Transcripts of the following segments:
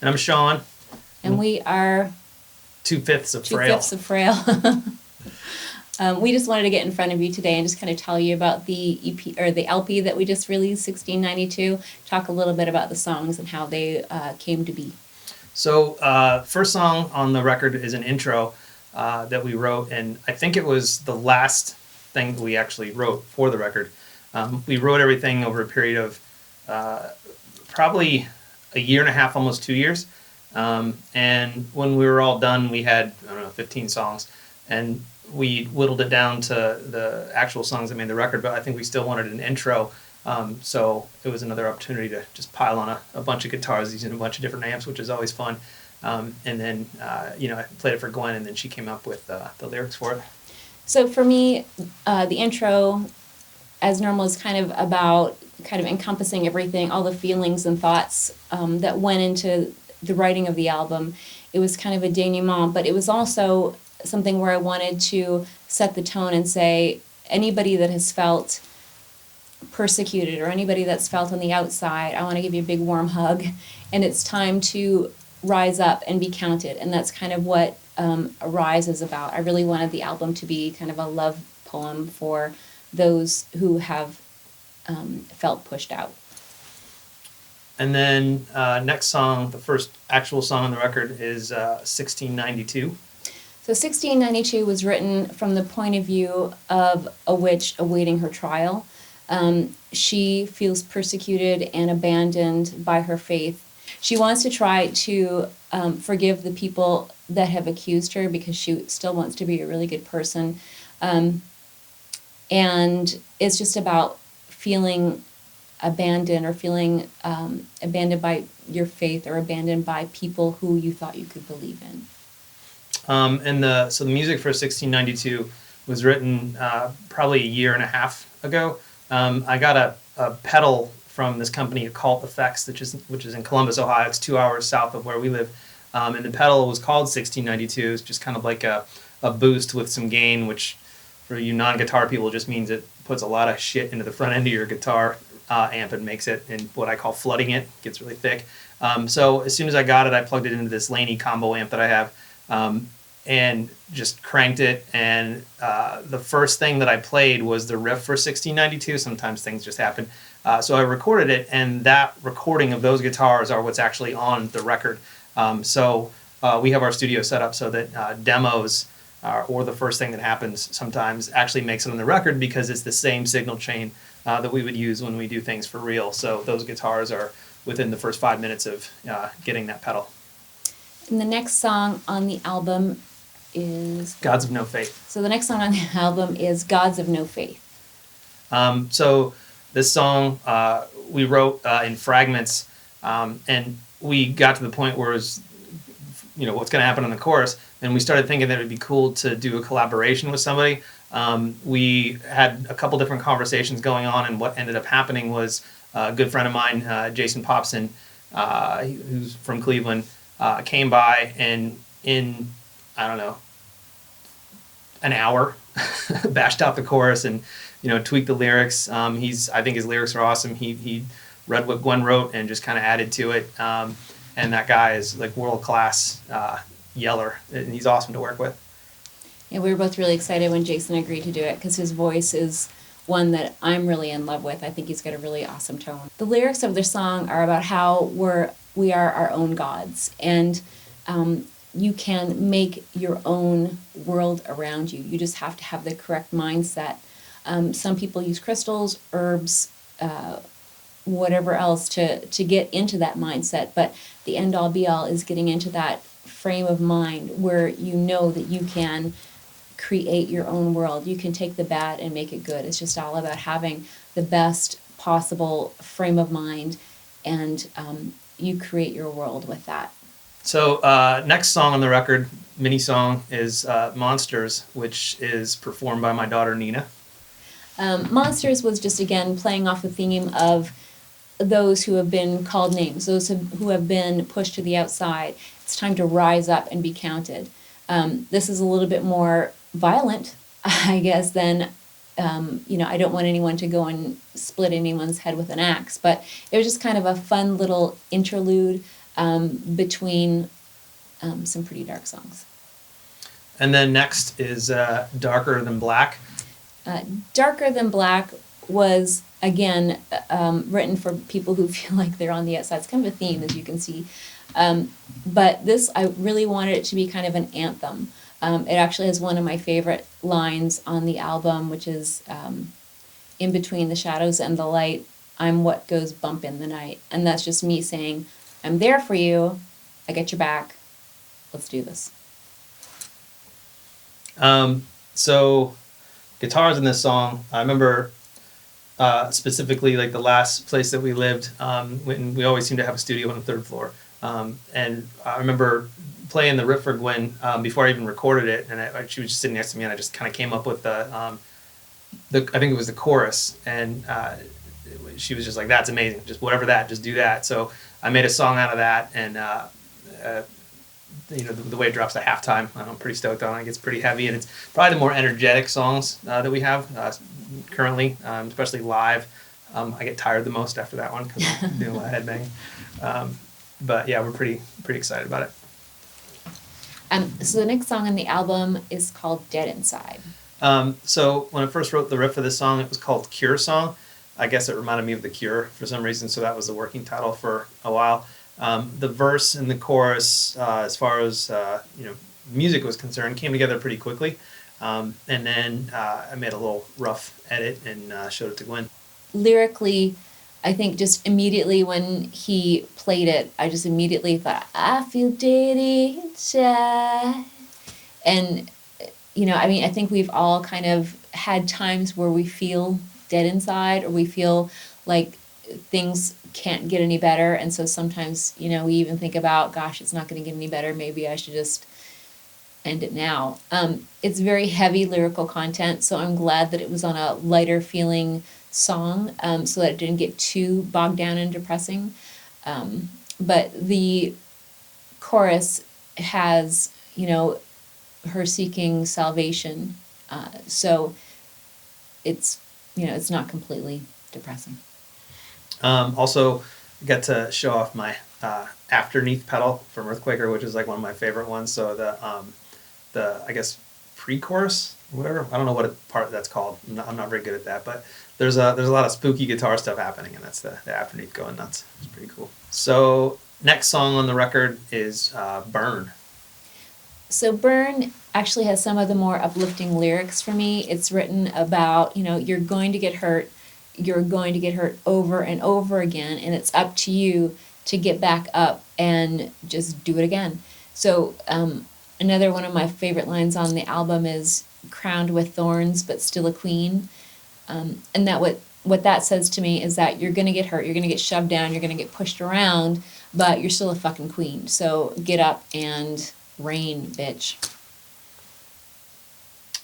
And I'm Sean. And we are 2/5 of Frayle. 2/5 of Frayle. We just wanted to get in front of you today and just kind of tell you about the EP or the LP that we just released, 1692. Talk a little bit about the songs and how they came to be. So, first song on the record is an intro that we wrote, and I think it was the last thing that we actually wrote for the record. We wrote everything over a period of probably a year and a half, almost 2 years. And when we were all done, we had, 15 songs. And we whittled it down to the actual songs that made the record, but I think we still wanted an intro. So it was another opportunity to just pile on a bunch of guitars using a bunch of different amps, which is always fun. And then, I played it for Gwen, and then she came up with the lyrics for it. So for me, the intro, as normal, is kind of about kind of encompassing everything, all the feelings and thoughts that went into the writing of the album. It was kind of a denouement, but it was also something where I wanted to set the tone and say, anybody that has felt persecuted or anybody that's felt on the outside, I want to give you a big warm hug, and it's time to rise up and be counted. And that's kind of what Arise is about. I really wanted the album to be kind of a love poem for those who have felt pushed out. And then next song, the first actual song on the record, is 1692. So 1692 was written from the point of view of a witch awaiting her trial. She feels persecuted and abandoned by her faith. She wants to try to forgive the people that have accused her because she still wants to be a really good person. And it's just about feeling abandoned or feeling abandoned by your faith or abandoned by people who you thought you could believe in. So the music for 1692 was written probably a year and a half ago. I got a pedal from this company, Occult Effects, which is in Columbus, Ohio. It's 2 hours south of where we live. And the pedal was called 1692. It's just kind of like a boost with some gain, which for you non-guitar people just means it puts a lot of shit into the front end of your guitar amp and makes it, in what I call flooding it, gets really thick. So as soon as I got it, I plugged it into this Laney combo amp that I have. And just cranked it, and the first thing that I played was the riff for 1692. Sometimes things just happen. So I recorded it, and that recording of those guitars are what's actually on the record. So we have our studio set up so that demos or the first thing that happens sometimes actually makes it on the record, because it's the same signal chain that we would use when we do things for real. So those guitars are within the first 5 minutes of getting that pedal. And the next song on the album is Gods of No Faith. So the next song on the album is Gods of No Faith. So this song we wrote in fragments, and we got to the point where it was, what's going to happen in the chorus, and we started thinking that it would be cool to do a collaboration with somebody. We had a couple different conversations going on, and what ended up happening was a good friend of mine, Jason Popson, who's from Cleveland, came by and in, an hour, bashed out the chorus and, tweaked the lyrics. I think his lyrics are awesome. He read what Gwen wrote and just kind of added to it. And that guy is like world-class yeller, and he's awesome to work with. Yeah, we were both really excited when Jason agreed to do it because his voice is one that I'm really in love with. I think he's got a really awesome tone. The lyrics of the song are about how we are our own gods, and you can make your own world around you. You just have to have the correct mindset. Some people use crystals, herbs, whatever else to get into that mindset, but the end-all be-all is getting into that frame of mind where you know that you can create your own world. You can take the bad and make it good. It's just all about having the best possible frame of mind, and you create your world with that. So next song on the record, mini song, is Monsters, which is performed by my daughter Nina. Monsters was just, again, playing off the theme of those who have been called names, those who have been pushed to the outside. It's time to rise up and be counted. This is a little bit more violent, I guess, than, I don't want anyone to go and split anyone's head with an axe, but it was just kind of a fun little interlude. between some pretty dark songs. And then next is Darker Than Black. Darker Than Black was, again, written for people who feel like they're on the outside. It's kind of a theme, as you can see. But this, I really wanted it to be kind of an anthem. It actually has one of my favorite lines on the album, which is, in between the shadows and the light, I'm what goes bump in the night. And that's just me saying, I'm there for you, I got your back, let's do this. So guitars in this song, I remember specifically like the last place that we lived, when we always seemed to have a studio on the third floor. And I remember playing the riff for Gwyn before I even recorded it, and she was just sitting next to me, and I just kind of came up with I think it was the chorus, and she was just like, "That's amazing! Just whatever that, just do that." So I made a song out of that, and the way it drops to halftime, I'm pretty stoked on it. It gets pretty heavy, and it's probably the more energetic songs that we have currently, especially live. I get tired the most after that one because I'm doing a lot of headbanging. But yeah, we're pretty excited about it. So the next song on the album is called Dead Inside. So when I first wrote the riff for this song, it was called Cure Song. I guess it reminded me of The Cure for some reason, so that was the working title for a while. The verse and the chorus, as far as music was concerned, came together pretty quickly. And then I made a little rough edit and showed it to Gwyn. Lyrically, I think just immediately when he played it, I just immediately thought, I feel dead inside. And, I think we've all kind of had times where we feel dead inside, or we feel like things can't get any better. And so sometimes, we even think about, gosh, it's not going to get any better. Maybe I should just end it now. It's very heavy lyrical content, so I'm glad that it was on a lighter feeling song, so that it didn't get too bogged down and depressing. But the chorus has, her seeking salvation, so it's not completely depressing. Also, I got to show off my Afterneath pedal from Earthquaker, which is like one of my favorite ones. So the I guess pre-chorus, whatever, I don't know what part that's called. I'm not very good at that, but there's a lot of spooky guitar stuff happening, and that's the Afterneath going nuts. It's pretty cool. So next song on the record is Burn. So Burn actually has some of the more uplifting lyrics for me. It's written about, you're going to get hurt. You're going to get hurt over and over again, and it's up to you to get back up and just do it again. So another one of my favorite lines on the album is crowned with thorns, but still a queen. And that what that says to me is that you're going to get hurt, you're going to get shoved down, you're going to get pushed around, but you're still a fucking queen. So get up and reign, bitch.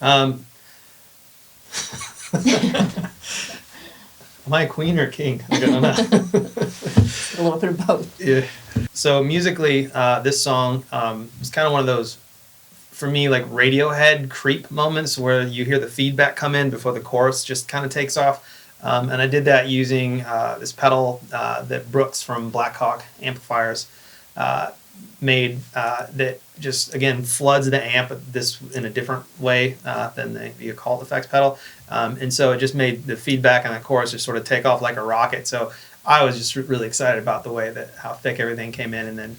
Am I a queen or a king? I don't know. A little bit of both. Yeah. So musically, this song was kind of one of those, for me, like Radiohead creep moments where you hear the feedback come in before the chorus just kind of takes off. And I did that using this pedal that Brooks from Blackhawk Amplifiers made that just, again, floods the amp this in a different way than the Occult Effects pedal. And so it just made the feedback on the chorus just sort of take off like a rocket. So I was just really excited about the way that how thick everything came in, and then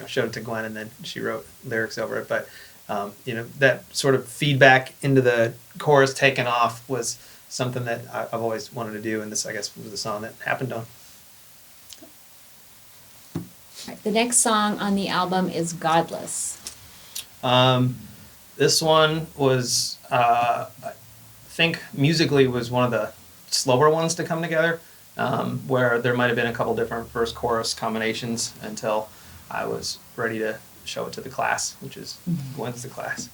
showed it to Gwyn, and then she wrote lyrics over it. But that sort of feedback into the chorus taking off was something that I've always wanted to do, and this, I guess, was the song that happened on. Right, the next song on the album is Godless. This one was, I think, musically was one of the slower ones to come together, where there might have been a couple different verse-chorus combinations until I was ready to show it to the class, which is Gwyn's the class.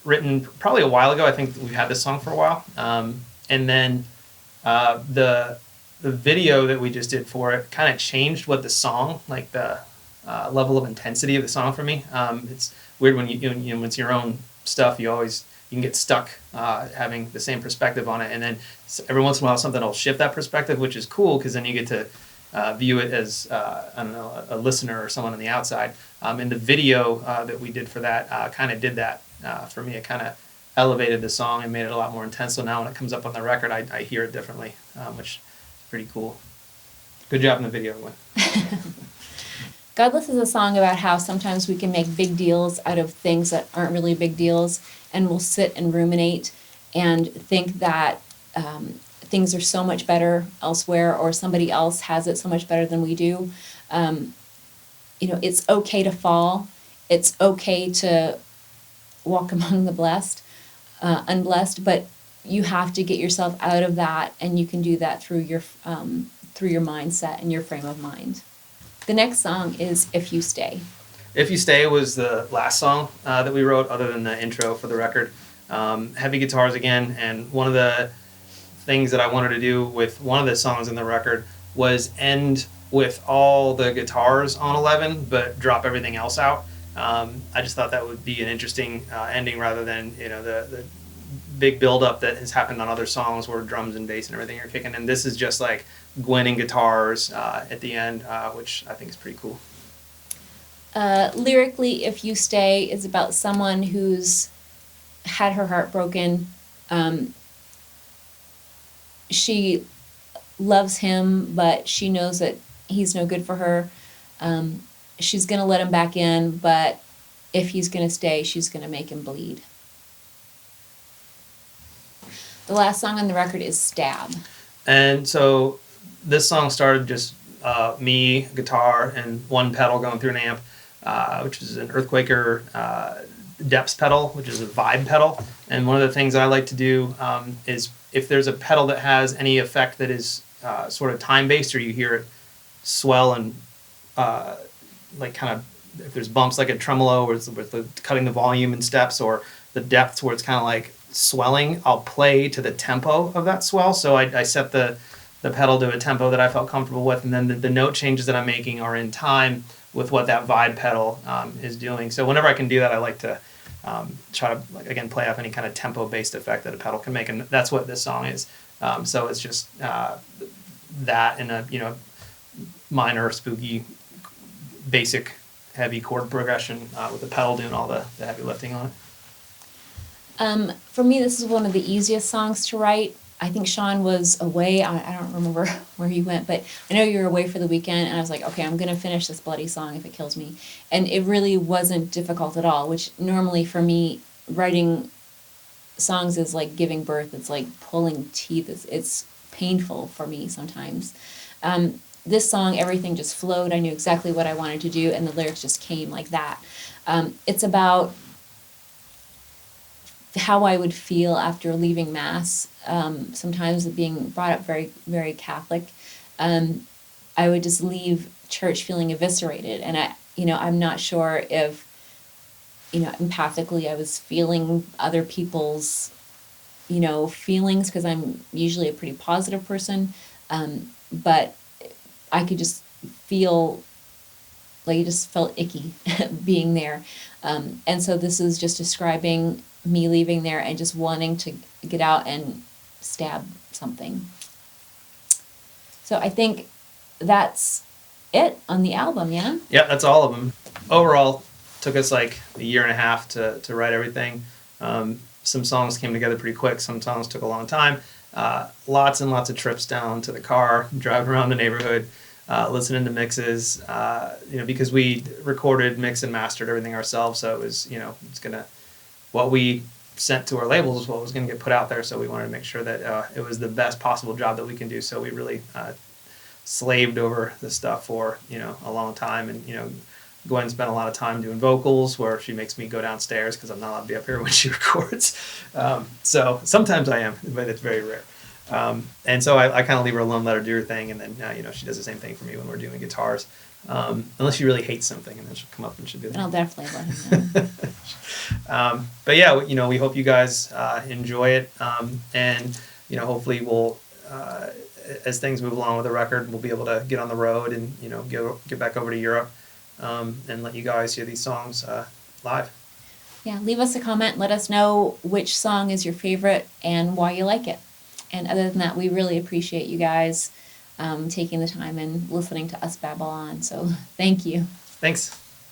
Written probably a while ago. I think we've had this song for a while. And then the video that we just did for it kind of changed what the song, like the level of intensity of the song for me. It's weird when when it's your own stuff, you can get stuck having the same perspective on it, and then every once in a while something will shift that perspective, which is cool because then you get to view it as I don't know, a listener or someone on the outside. And the video that we did for that kind of did that for me. It kind of elevated the song and made it a lot more intense. So now when it comes up on the record, I hear it differently, which is pretty cool. Good job in the video, Gwyn. Godless is a song about how sometimes we can make big deals out of things that aren't really big deals, and we'll sit and ruminate and think that things are so much better elsewhere, or somebody else has it so much better than we do. It's okay to fall. It's okay to walk among the blessed, unblessed, but you have to get yourself out of that, and you can do that through your mindset and your frame of mind. The next song is If You Stay. If You Stay was the last song that we wrote, other than the intro for the record. Heavy guitars again, and one of the things that I wanted to do with one of the songs in the record was end with all the guitars on 11, but drop everything else out. I just thought that would be an interesting ending, rather than the big build-up that has happened on other songs where drums and bass and everything are kicking. And this is just like Gwyn and guitars at the end, which I think is pretty cool. Lyrically, If You Stay is about someone who's had her heart broken. She loves him, but she knows that he's no good for her. She's going to let him back in, but if he's going to stay, she's going to make him bleed. The last song on the record is Stab. And so this song started just me, guitar, and one pedal going through an amp, which is an Earthquaker depths pedal, which is a vibe pedal. And one of the things I like to do is if there's a pedal that has any effect that is sort of time-based, or you hear it swell and like kind of, if there's bumps like a tremolo where it's with the cutting the volume in steps, or the depths where it's kind of like swelling, I'll play to the tempo of that swell. So I set the pedal to a tempo that I felt comfortable with, and then the note changes that I'm making are in time with what that vibe pedal is doing. So whenever I can do that, I like to try to, like, again, play off any kind of tempo-based effect that a pedal can make, and that's what this song is. So it's just that in a minor, spooky, basic, heavy chord progression with the pedal doing all the heavy lifting on it. For me, this is one of the easiest songs to write. I think Sean was away. I don't remember where he went, but I know you were away for the weekend, and I was like, okay, I'm going to finish this bloody song if it kills me. And it really wasn't difficult at all, which normally for me, writing songs is like giving birth. It's like pulling teeth. It's painful for me sometimes. This song, everything just flowed. I knew exactly what I wanted to do, and the lyrics just came like that. It's about how I would feel after leaving Mass. Sometimes being brought up very, very Catholic, I would just leave church feeling eviscerated. And I'm not sure if, empathically I was feeling other people's, feelings, because I'm usually a pretty positive person. But I could just feel like it just felt icky being there. And so this is just describing me leaving there and just wanting to get out and stab something. So I think that's it on the album, yeah? Yeah, that's all of them. Overall, took us like a year and a half to write everything. Some songs came together pretty quick. Some songs took a long time. Lots and lots of trips down to the car, driving around the neighborhood, listening to mixes, because we recorded, mixed, and mastered everything ourselves. So it was, what we sent to our labels is what was going to get put out there. So we wanted to make sure that it was the best possible job that we can do. So we really slaved over this stuff for, a long time. And, Gwen spent a lot of time doing vocals, where she makes me go downstairs because I'm not allowed to be up here when she records. So sometimes I am, but it's very rare. And so I kind of leave her alone, let her do her thing. And then, she does the same thing for me when we're doing guitars. Unless she really hates something, and then she'll come up and she'll do that. I'll definitely let him know. But yeah, we hope you guys enjoy it. And, hopefully we'll, as things move along with the record, we'll be able to get on the road and, get back over to Europe and let you guys hear these songs live. Yeah, leave us a comment. Let us know which song is your favorite and why you like it. And other than that, we really appreciate you guys taking the time and listening to us babble on. So thank you. Thanks.